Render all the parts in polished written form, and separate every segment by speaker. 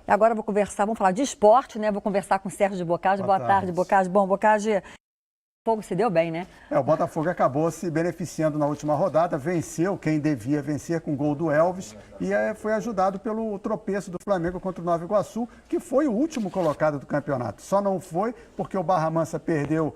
Speaker 1: Agora eu vou conversar, vamos falar de esporte, né? Vou conversar com o Sérgio de Boccagi. Boa tarde, Boccagi. Bom, Boccagi, o Botafogo se deu bem, né?
Speaker 2: O Botafogo acabou se beneficiando na última rodada, venceu quem devia vencer com o gol do Elvis e foi ajudado pelo tropeço do Flamengo contra o Nova Iguaçu, que foi o último colocado do campeonato. Só não foi porque o Barra Mansa perdeu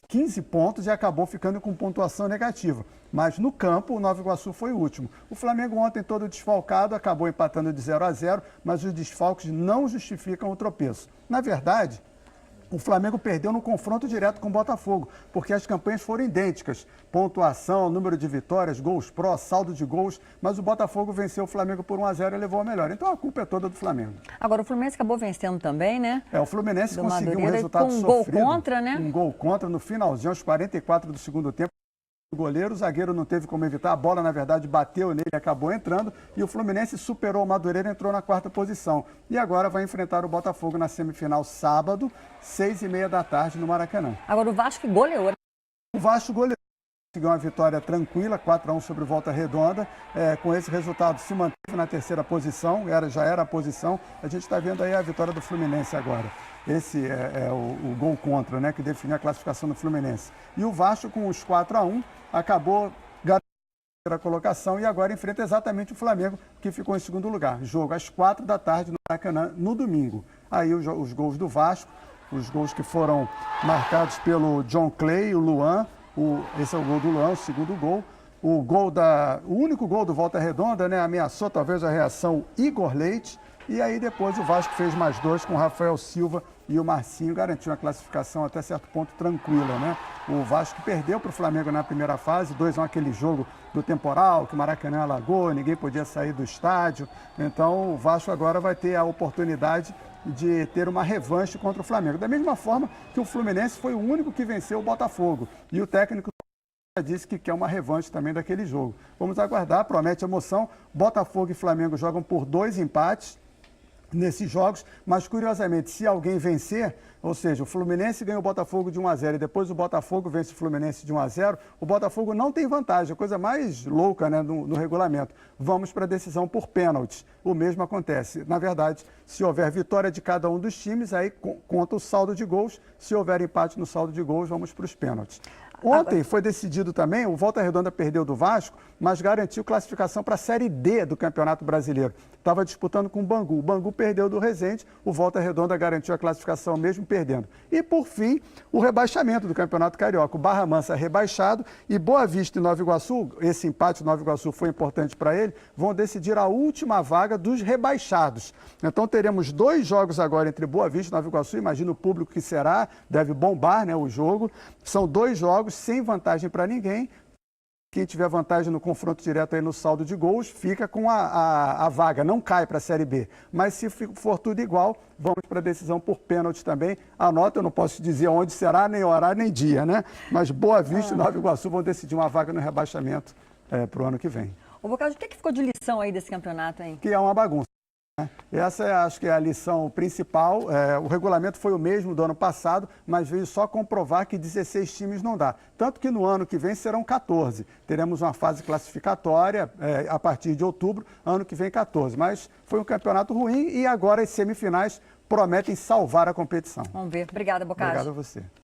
Speaker 2: 15 pontos e acabou ficando com pontuação negativa. Mas no campo, o Nova Iguaçu foi o último. O Flamengo ontem todo desfalcado, acabou empatando de 0-0, mas os desfalques não justificam o tropeço. Na verdade, o Flamengo perdeu no confronto direto com o Botafogo, porque as campanhas foram idênticas. Pontuação, número de vitórias, gols pró, saldo de gols, mas o Botafogo venceu o Flamengo por 1-0 e levou a melhor. Então a culpa é toda do Flamengo.
Speaker 1: Agora o Fluminense acabou vencendo também, né?
Speaker 2: O Fluminense
Speaker 1: do
Speaker 2: conseguiu
Speaker 1: Madureira,
Speaker 2: um resultado
Speaker 1: com um
Speaker 2: sofrido.
Speaker 1: Gol contra, né?
Speaker 2: Um gol contra no finalzinho, aos 44 do segundo tempo. O goleiro, o zagueiro não teve como evitar, a bola na verdade bateu nele e acabou entrando e o Fluminense superou o Madureira e entrou na quarta posição. E agora vai enfrentar o Botafogo na semifinal sábado, 6h30 da tarde no Maracanã.
Speaker 1: Agora o Vasco goleou.
Speaker 2: O Vasco goleou. Conseguiu uma vitória tranquila, 4-1 sobre o Volta Redonda. Com esse resultado se manteve na terceira posição, já era a posição. A gente está vendo aí a vitória do Fluminense agora. Esse é o gol contra, né, que definiu a classificação do Fluminense. E o Vasco, com os 4-1, acabou garantindo a colocação e agora enfrenta exatamente o Flamengo, que ficou em segundo lugar. Jogo às 4 da tarde no Maracanã, no domingo. Aí os gols do Vasco, os gols que foram marcados pelo John Clay, o Luan. Esse é o gol do Luan, o segundo gol. O único gol do Volta Redonda, né? Ameaçou talvez a reação Igor Leite. E aí depois o Vasco fez mais dois com o Rafael Silva e o Marcinho, garantiu uma classificação até certo ponto tranquila, né? O Vasco perdeu para o Flamengo na primeira fase, 2-1 aquele jogo do temporal, que o Maracanã alagou, ninguém podia sair do estádio. Então o Vasco agora vai ter a oportunidade de ter uma revanche contra o Flamengo. Da mesma forma que o Fluminense foi o único que venceu o Botafogo. E o técnico disse que quer uma revanche também daquele jogo. Vamos aguardar, promete emoção. Botafogo e Flamengo jogam por 2 empates nesses jogos, mas curiosamente, se alguém vencer, ou seja, o Fluminense ganha o Botafogo de 1-0 e depois o Botafogo vence o Fluminense de 1-0, o Botafogo não tem vantagem, a coisa mais louca, né, no regulamento. Vamos para a decisão por pênaltis. O mesmo acontece. Na verdade, se houver vitória de cada um dos times, aí conta o saldo de gols. Se houver empate no saldo de gols, vamos para os pênaltis. Ontem foi decidido também, o Volta Redonda perdeu do Vasco, mas garantiu classificação para a Série D do Campeonato Brasileiro. Estava disputando com o Bangu. O Bangu perdeu do Resende, o Volta Redonda garantiu a classificação mesmo perdendo. E, por fim, o rebaixamento do Campeonato Carioca. O Barra Mansa rebaixado e Boa Vista e Nova Iguaçu, esse empate Nova Iguaçu foi importante para ele, vão decidir a última vaga dos rebaixados. Então teremos 2 jogos agora entre Boa Vista e Nova Iguaçu, imagina o público que será, deve bombar, né, o jogo. São 2 jogos sem vantagem para ninguém. Quem tiver vantagem no confronto direto aí no saldo de gols, fica com a vaga, não cai para a Série B. Mas se for tudo igual, vamos para a decisão por pênalti também. Anota, eu não posso dizer onde será, nem horário, nem dia, né? Mas Boa Vista e Nova Iguaçu vão decidir uma vaga no rebaixamento para o ano que vem.
Speaker 1: Ô, Boccagi, o que ficou de lição aí desse campeonato, hein?
Speaker 2: Que é uma bagunça. Essa acho que é a lição principal. O regulamento foi o mesmo do ano passado, mas veio só comprovar que 16 times não dá. Tanto que no ano que vem serão 14. Teremos uma fase classificatória a partir de outubro, ano que vem 14. Mas foi um campeonato ruim e agora as semifinais prometem salvar a competição.
Speaker 1: Vamos ver. Obrigada, Boccagi.
Speaker 2: Obrigado a você.